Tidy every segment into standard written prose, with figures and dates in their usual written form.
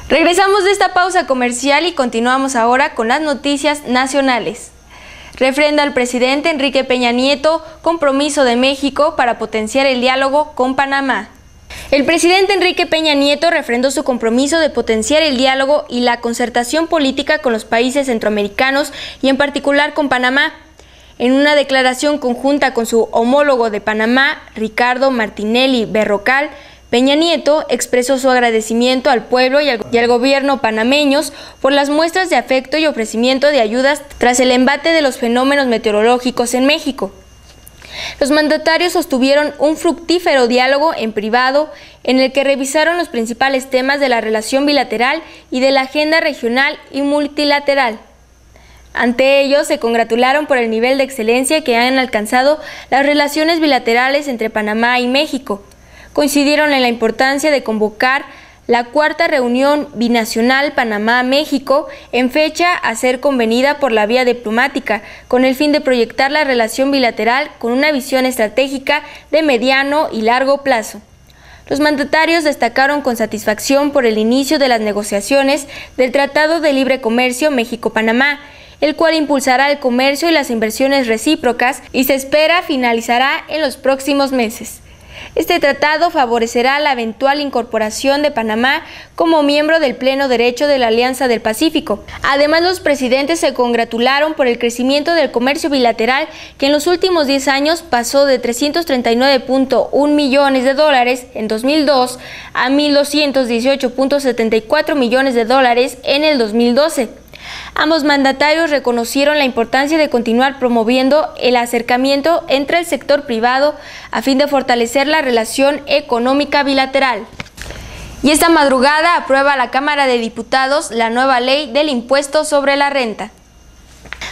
Regresamos de esta pausa comercial y continuamos ahora con las noticias nacionales. Refrenda el presidente Enrique Peña Nieto compromiso de México para potenciar el diálogo con Panamá. El presidente Enrique Peña Nieto refrendó su compromiso de potenciar el diálogo y la concertación política con los países centroamericanos y en particular con Panamá. En una declaración conjunta con su homólogo de Panamá, Ricardo Martinelli Berrocal, Peña Nieto expresó su agradecimiento al pueblo y al gobierno panameños por las muestras de afecto y ofrecimiento de ayudas tras el embate de los fenómenos meteorológicos en México. Los mandatarios sostuvieron un fructífero diálogo en privado en el que revisaron los principales temas de la relación bilateral y de la agenda regional y multilateral. Ante ello, se congratularon por el nivel de excelencia que han alcanzado las relaciones bilaterales entre Panamá y México. Coincidieron en la importancia de convocar la cuarta reunión binacional Panamá-México en fecha a ser convenida por la vía diplomática, con el fin de proyectar la relación bilateral con una visión estratégica de mediano y largo plazo. Los mandatarios destacaron con satisfacción por el inicio de las negociaciones del Tratado de Libre Comercio México-Panamá, el cual impulsará el comercio y las inversiones recíprocas y se espera finalizará en los próximos meses. Este tratado favorecerá la eventual incorporación de Panamá como miembro del pleno derecho de la Alianza del Pacífico. Además, los presidentes se congratularon por el crecimiento del comercio bilateral, que en los últimos 10 años pasó de $339.1 millones en 2002 a $1.218.74 millones en el 2012. Ambos mandatarios reconocieron la importancia de continuar promoviendo el acercamiento entre el sector privado a fin de fortalecer la relación económica bilateral. Y esta madrugada aprueba la Cámara de Diputados la nueva ley del impuesto sobre la renta.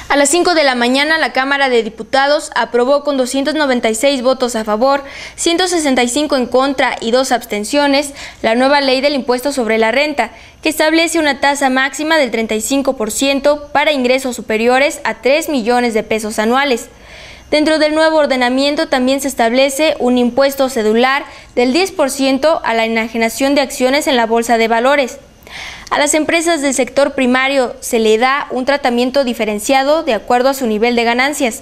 A las 5 de la mañana, la Cámara de Diputados aprobó con 296 votos a favor, 165 en contra y 2 abstenciones la nueva ley del impuesto sobre la renta, que establece una tasa máxima del 35% para ingresos superiores a 3 millones de pesos anuales. Dentro del nuevo ordenamiento también se establece un impuesto cedular del 10% a la enajenación de acciones en la Bolsa de Valores. A las empresas del sector primario se le da un tratamiento diferenciado de acuerdo a su nivel de ganancias.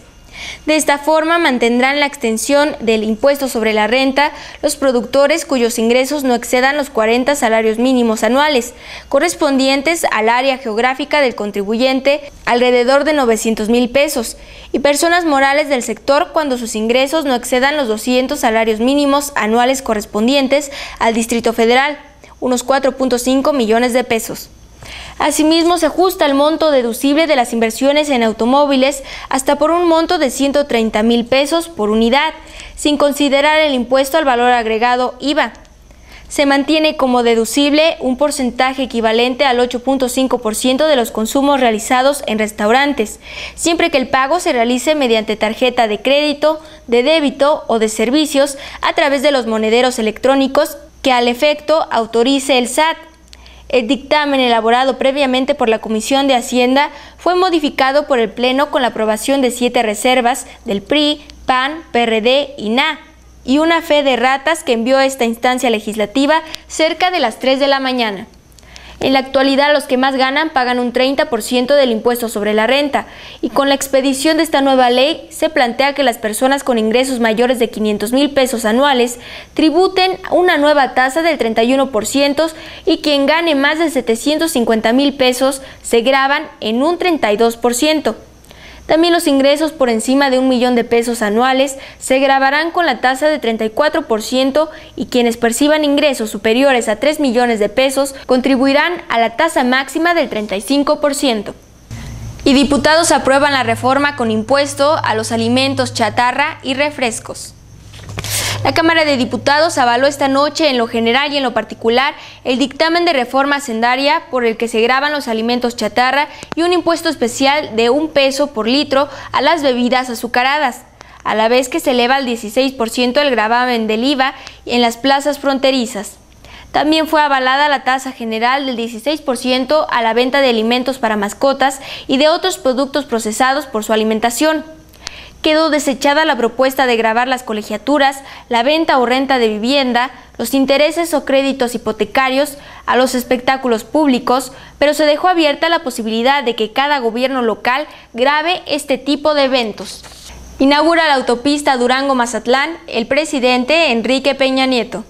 De esta forma mantendrán la extensión del impuesto sobre la renta los productores cuyos ingresos no excedan los 40 salarios mínimos anuales, correspondientes al área geográfica del contribuyente, alrededor de 900,000 pesos, y personas morales del sector cuando sus ingresos no excedan los 200 salarios mínimos anuales correspondientes al Distrito Federal, unos 4.5 millones de pesos. Asimismo, se ajusta el monto deducible de las inversiones en automóviles hasta por un monto de 130,000 pesos por unidad, sin considerar el impuesto al valor agregado IVA. Se mantiene como deducible un porcentaje equivalente al 8.5% de los consumos realizados en restaurantes, siempre que el pago se realice mediante tarjeta de crédito, de débito o de servicios a través de los monederos electrónicos que al efecto autorice el SAT. El dictamen elaborado previamente por la Comisión de Hacienda fue modificado por el Pleno con la aprobación de 7 reservas del PRI, PAN, PRD y NA, y una fe de ratas que envió esta instancia legislativa cerca de las 3 de la mañana. En la actualidad, los que más ganan pagan un 30% del impuesto sobre la renta, y con la expedición de esta nueva ley se plantea que las personas con ingresos mayores de 500,000 pesos anuales tributen una nueva tasa del 31% y quien gane más de 750,000 pesos se gravan en un 32%. También los ingresos por encima de 1 millón de pesos anuales se gravarán con la tasa de 34% y quienes perciban ingresos superiores a 3 millones de pesos contribuirán a la tasa máxima del 35%. Y diputados aprueban la reforma con impuesto a los alimentos chatarra y refrescos. La Cámara de Diputados avaló esta noche en lo general y en lo particular el dictamen de reforma hacendaria por el que se gravan los alimentos chatarra y un impuesto especial de 1 peso por litro a las bebidas azucaradas, a la vez que se eleva al 16% el gravamen del IVA en las plazas fronterizas. También fue avalada la tasa general del 16% a la venta de alimentos para mascotas y de otros productos procesados por su alimentación. quedó desechada la propuesta de gravar las colegiaturas, la venta o renta de vivienda, los intereses o créditos hipotecarios a los espectáculos públicos, pero se dejó abierta la posibilidad de que cada gobierno local grave este tipo de eventos. Inaugura la autopista Durango-Mazatlán el presidente Enrique Peña Nieto.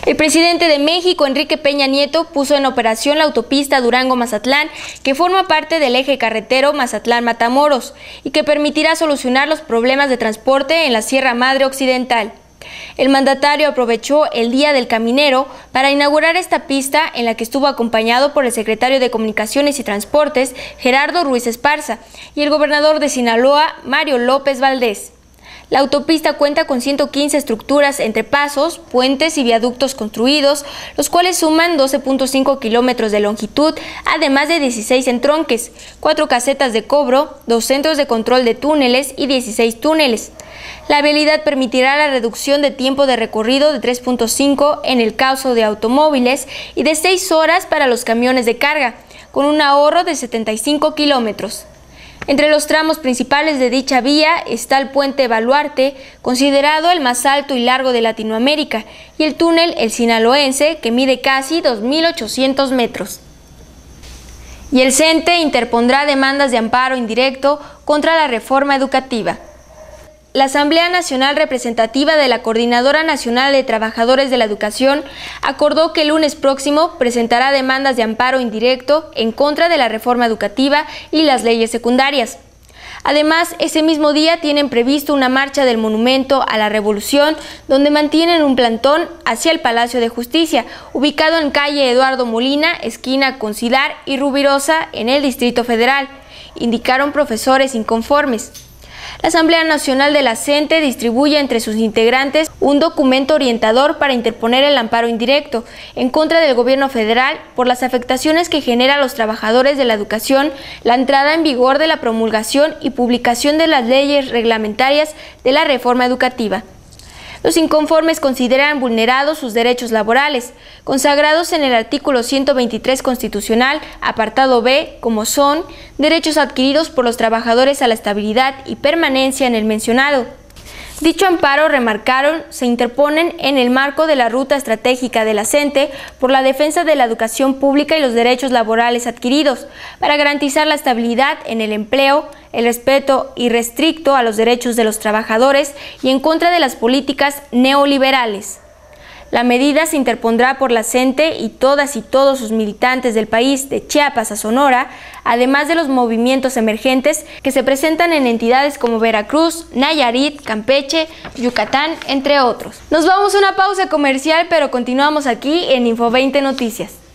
El presidente de México, Enrique Peña Nieto, puso en operación la autopista Durango-Mazatlán, que forma parte del eje carretero Mazatlán-Matamoros y que permitirá solucionar los problemas de transporte en la Sierra Madre Occidental. El mandatario aprovechó el Día del Caminero para inaugurar esta pista, en la que estuvo acompañado por el secretario de Comunicaciones y Transportes, Gerardo Ruiz Esparza, y el gobernador de Sinaloa, Mario López Valdés. La autopista cuenta con 115 estructuras entre pasos, puentes y viaductos construidos, los cuales suman 12.5 kilómetros de longitud, además de 16 entronques, 4 casetas de cobro, 2 centros de control de túneles y 16 túneles. La vialidad permitirá la reducción de tiempo de recorrido de 3.5 en el caso de automóviles y de 6 horas para los camiones de carga, con un ahorro de 75 kilómetros. Entre los tramos principales de dicha vía está el puente Baluarte, considerado el más alto y largo de Latinoamérica, y el túnel El Sinaloense, que mide casi 2.800 metros. Y el CENTE interpondrá demandas de amparo indirecto contra la reforma educativa. La Asamblea Nacional Representativa de la Coordinadora Nacional de Trabajadores de la Educación acordó que el lunes próximo presentará demandas de amparo indirecto en contra de la reforma educativa y las leyes secundarias. Además, ese mismo día tienen previsto una marcha del Monumento a la Revolución, donde mantienen un plantón hacia el Palacio de Justicia, ubicado en calle Eduardo Molina, esquina Concilar y Rubirosa, en el Distrito Federal, indicaron profesores inconformes. La Asamblea Nacional de la CENTE distribuye entre sus integrantes un documento orientador para interponer el amparo indirecto en contra del gobierno federal por las afectaciones que genera a los trabajadores de la educación la entrada en vigor de la promulgación y publicación de las leyes reglamentarias de la reforma educativa. Los inconformes consideran vulnerados sus derechos laborales, consagrados en el artículo 123 constitucional, apartado B, como son derechos adquiridos por los trabajadores a la estabilidad y permanencia en el mencionado. Dicho amparo, remarcaron, se interponen en el marco de la ruta estratégica de la CENTE por la defensa de la educación pública y los derechos laborales adquiridos, para garantizar la estabilidad en el empleo, el respeto irrestricto a los derechos de los trabajadores y en contra de las políticas neoliberales. La medida se interpondrá por la CENTE y todas y todos sus militantes del país, de Chiapas a Sonora, además de los movimientos emergentes que se presentan en entidades como Veracruz, Nayarit, Campeche, Yucatán, entre otros. Nos vamos a una pausa comercial, pero continuamos aquí en Info 20 Noticias.